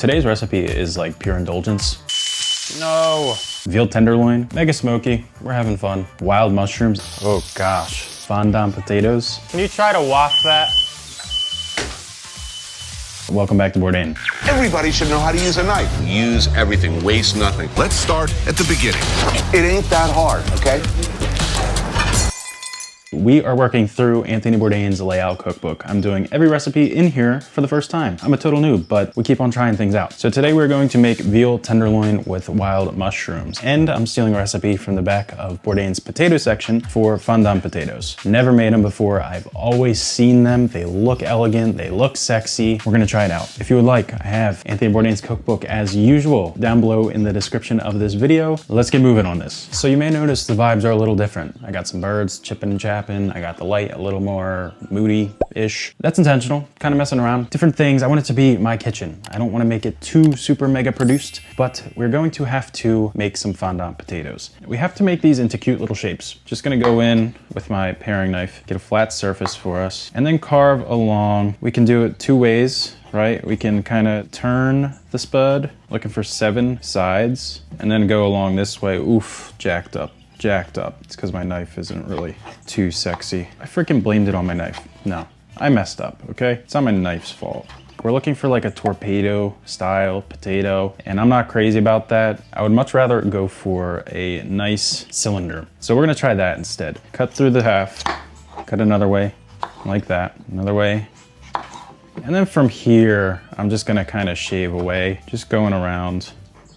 Today's recipe is like pure indulgence. No. Veal tenderloin, mega smoky, we're having fun. Wild mushrooms, oh gosh. Fondant potatoes. Can you try to waft that? Welcome back to Bourdain. Everybody should know how to use a knife. Use everything, waste nothing. Let's start at the beginning. It ain't that hard, okay? We are working through Anthony Bourdain's layout cookbook. I'm doing every recipe in here for the first time. I'm a total noob, but we keep on trying things out. So today we're going to make veal tenderloin with wild mushrooms. And I'm stealing a recipe from the back of Bourdain's potato section for fondant potatoes. Never made them before. I've always seen them. They look elegant. They look sexy. We're gonna try it out. If you would like, I have Anthony Bourdain's cookbook as usual down below in the description of this video. Let's get moving on this. So you may notice the vibes are a little different. I got some birds chipping and chapping. I got the light a little more moody-ish. That's intentional, kind of messing around. Different things, I want it to be my kitchen. I don't want to make it too super mega produced, but we're going to have to make some fondant potatoes. We have to make these into cute little shapes. Just gonna go in with my paring knife, get a flat surface for us, and then carve along. We can do it two ways, right? We can kind of turn the spud, looking for 7 sides, and then go along this way. Oof, jacked up. It's because my knife isn't really too sexy. I freaking blamed it on my knife. No, I messed up, okay? It's not my knife's fault. We're looking for like a torpedo style potato, and I'm not crazy about that. I would much rather go for a nice cylinder. So we're gonna try that instead. Cut through the half, cut another way, like that, another way. And then from here, I'm just gonna kind of shave away, just going around.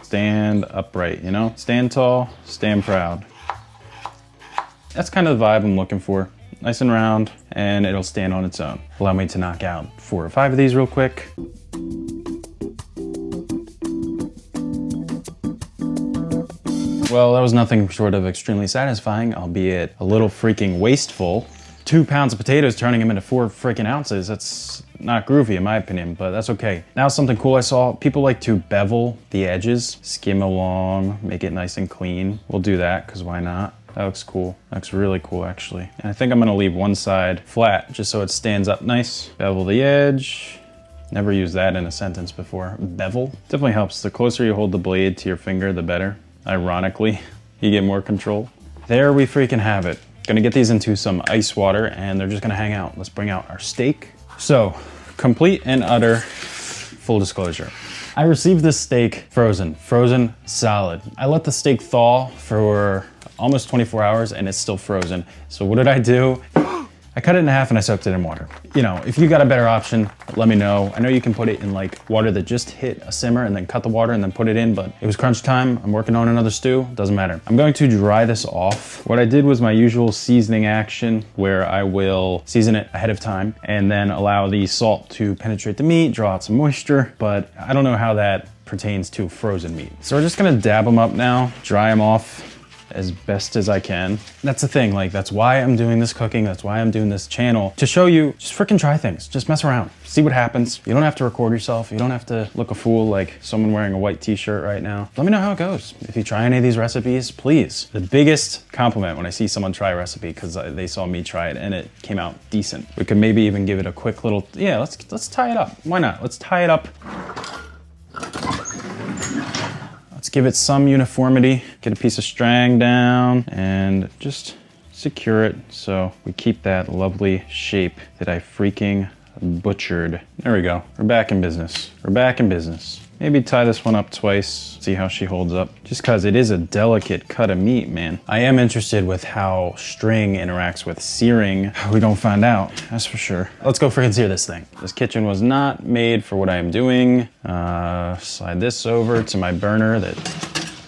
Stand upright, you know? Stand tall, stand proud. That's kind of the vibe I'm looking for. Nice and round, and it'll stand on its own. Allow me to knock out 4 or 5 of these real quick. Well, that was nothing short of extremely satisfying, albeit a little freaking wasteful. 2 pounds of potatoes, turning them into 4 freaking ounces. That's not groovy in my opinion, but that's okay. Now something cool I saw, people like to bevel the edges, skim along, make it nice and clean. We'll do that, because why not? That looks cool. That looks really cool, actually. And I think I'm gonna leave one side flat, just so it stands up nice. Bevel the edge. Never used that in a sentence before. Bevel. Definitely helps. The closer you hold the blade to your finger, the better. Ironically, you get more control. There we freaking have it. Gonna get these into some ice water, and they're just gonna hang out. Let's bring out our steak. So, complete and utter full disclosure. I received this steak frozen solid. I let the steak thaw for almost 24 hours and it's still frozen. So what did I do? I cut it in half and I soaked it in water. You know, if you got a better option, let me know. I know you can put it in like water that just hit a simmer and then cut the water and then put it in, but it was crunch time. I'm working on another stew, doesn't matter. I'm going to dry this off. What I did was my usual seasoning action where I will season it ahead of time and then allow the salt to penetrate the meat, draw out some moisture, but I don't know how that pertains to frozen meat. So we're just gonna dab them up now, dry them off as best as I can. That's the thing, like that's why I'm doing this cooking, that's why I'm doing this channel, to show you, just freaking try things, just mess around, see what happens. You don't have to record yourself, you don't have to look a fool like someone wearing a white t-shirt right now. Let me know how it goes. If you try any of these recipes, please. The biggest compliment when I see someone try a recipe, because they saw me try it and it came out decent. We could maybe even give it a quick little, yeah, let's tie it up. Why not? Let's tie it up. Let's give it some uniformity, get a piece of string down and just secure it so we keep that lovely shape that I freaking butchered. There we go, we're back in business. We're back in business. Maybe tie this one up twice, see how she holds up. Just cause it is a delicate cut of meat, man. I am interested with how string interacts with searing. We don't find out, that's for sure. Let's go freaking sear this thing. This kitchen was not made for what I am doing. Slide this over to my burner that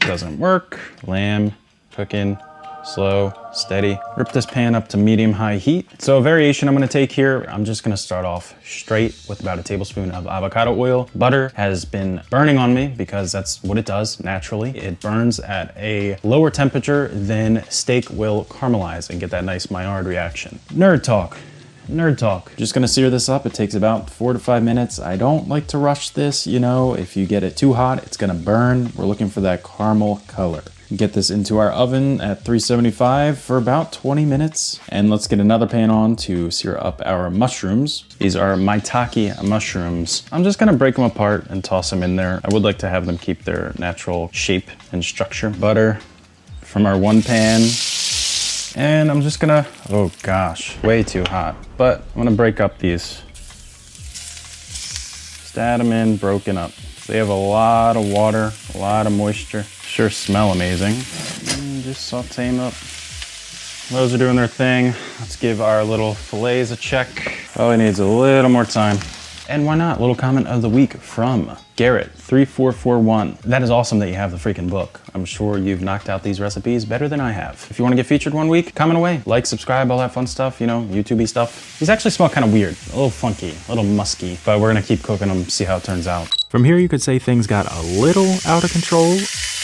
doesn't work. Lamb, cooking, slow, steady. Rip this pan up to medium-high heat. So a variation I'm gonna take here, I'm just gonna start off straight with about a tablespoon of avocado oil. Butter has been burning on me because that's what it does naturally. It burns at a lower temperature than steak will caramelize and get that nice Maillard reaction. Nerd talk. Just gonna sear this up. It takes about 4 to 5 minutes. I don't like to rush this, you know. If you get it too hot, it's gonna burn. We're looking for that caramel color. Get this into our oven at 375 for about 20 minutes. And let's get another pan on to sear up our mushrooms. These are maitake mushrooms. I'm just gonna break them apart and toss them in there. I would like to have them keep their natural shape and structure. Butter from our one pan. And I'm just gonna, oh gosh, way too hot. But I'm gonna break up these. Just add them in, broken up. They have a lot of water, a lot of moisture. Sure smell amazing. And just saute them up. Those are doing their thing. Let's give our little fillets a check. Probably needs a little more time. And why not? Little comment of the week from Garrett3441. That is awesome that you have the freaking book. I'm sure you've knocked out these recipes better than I have. If you want to get featured one week, comment away. Like, subscribe, all that fun stuff, you know, YouTube-y stuff. These actually smell kind of weird, a little funky, a little musky, but we're gonna keep cooking them, see how it turns out. From here, you could say things got a little out of control.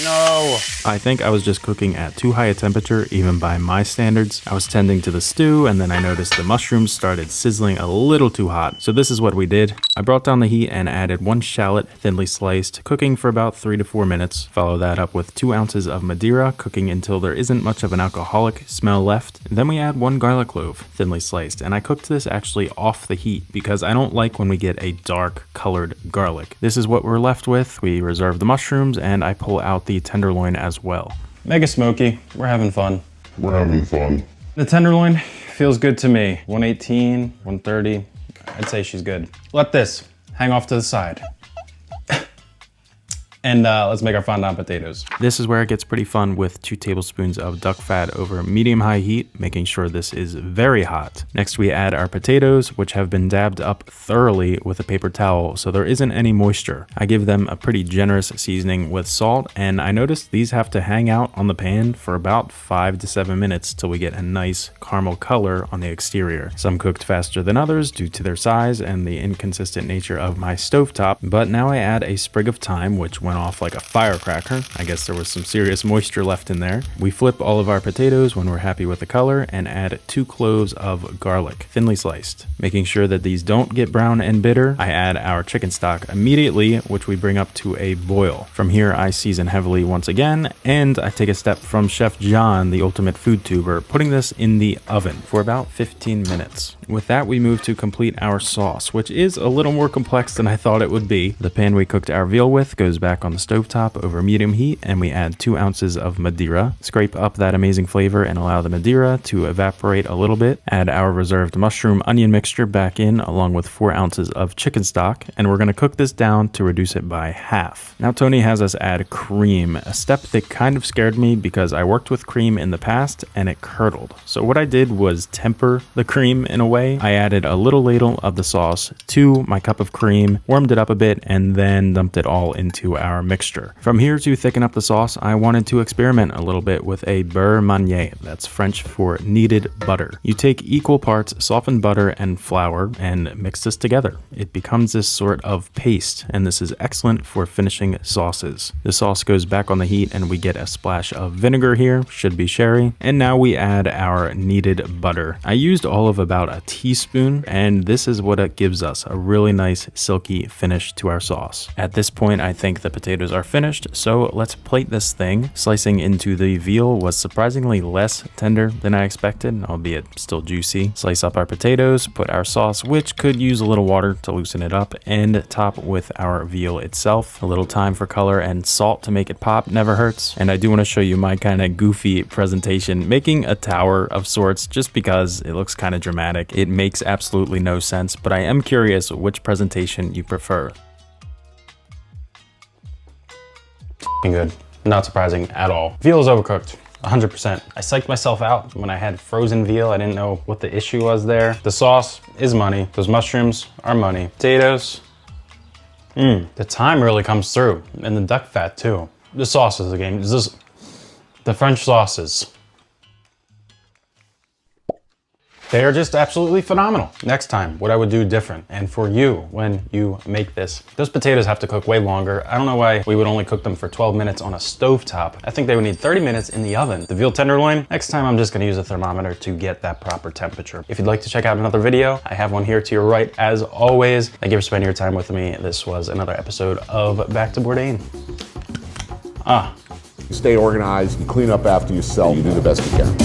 No. I think I was just cooking at too high a temperature, even by my standards. I was tending to the stew, and then I noticed the mushrooms started sizzling a little too hot. So this is what we did. I brought down the heat and added 1 shallot, thinly sliced, cooking for about 3 to 4 minutes. Follow that up with 2 ounces of Madeira, cooking until there isn't much of an alcoholic smell left. Then we add 1 garlic clove, thinly sliced, and I cooked this actually off the heat because I don't like when we get a dark colored garlic. This is what we're left with. We reserve the mushrooms, and I pull out the tenderloin as well. Mega smoky. We're having fun. We're having fun. The tenderloin feels good to me. 118, 130. I'd say she's good. Let this hang off to the side. And let's make our fondant potatoes. This is where it gets pretty fun with 2 tablespoons of duck fat over medium-high heat, making sure this is very hot. Next, we add our potatoes, which have been dabbed up thoroughly with a paper towel, so there isn't any moisture. I give them a pretty generous seasoning with salt, and I noticed these have to hang out on the pan for about 5 to 7 minutes till we get a nice caramel color on the exterior. Some cooked faster than others due to their size and the inconsistent nature of my stovetop, but now I add a sprig of thyme, which went off like a firecracker. I guess there was some serious moisture left in there. We flip all of our potatoes when we're happy with the color and add 2 cloves of garlic, thinly sliced. Making sure that these don't get brown and bitter, I add our chicken stock immediately, which we bring up to a boil. From here, I season heavily once again, and I take a step from Chef John, the ultimate food tuber, putting this in the oven for about 15 minutes. With that, we move to complete our sauce, which is a little more complex than I thought it would be. The pan we cooked our veal with goes back on the stovetop over medium heat, and we add 2 ounces of Madeira. Scrape up that amazing flavor and allow the Madeira to evaporate a little bit. Add our reserved mushroom onion mixture back in, along with 4 ounces of chicken stock, and we're going to cook this down to reduce it by half. Now Tony has us add cream, a step that kind of scared me because I worked with cream in the past and it curdled. So what I did was temper the cream in a way. I added a little ladle of the sauce to my cup of cream, warmed it up a bit, and then dumped it all into our mixture. From here, to thicken up the sauce, I wanted to experiment a little bit with a beurre manier. That's French for kneaded butter. You take equal parts softened butter and flour and mix this together. It becomes this sort of paste, and this is excellent for finishing sauces. The sauce goes back on the heat and we get a splash of vinegar here, should be sherry, and now we add our kneaded butter. I used all of about a teaspoon, and this is what it gives us, a really nice silky finish to our sauce. At this point, I think the potatoes are finished, so let's plate this thing. Slicing into the veal was surprisingly less tender than I expected, albeit still juicy. Slice up our potatoes, put our sauce, which could use a little water to loosen it up, and top with our veal itself. A little thyme for color and salt to make it pop never hurts. And I do want to show you my kind of goofy presentation, making a tower of sorts just because it looks kind of dramatic. It makes absolutely no sense, but I am curious which presentation you prefer. Good. Not surprising at all. Veal is overcooked. 100%. I psyched myself out when I had frozen veal. I didn't know what the issue was there. The sauce is money. Those mushrooms are money. Potatoes. The thyme really comes through. And the duck fat too. The sauce is the game. The French sauces. They are just absolutely phenomenal. Next time, what I would do different, and for you, when you make this, those potatoes have to cook way longer. I don't know why we would only cook them for 12 minutes on a stovetop. I think they would need 30 minutes in the oven. The veal tenderloin, next time I'm just gonna use a thermometer to get that proper temperature. If you'd like to check out another video, I have one here to your right. As always, thank you for spending your time with me. This was another episode of Back to Bourdain. Stay organized, you clean up after yourself, you do the best you can.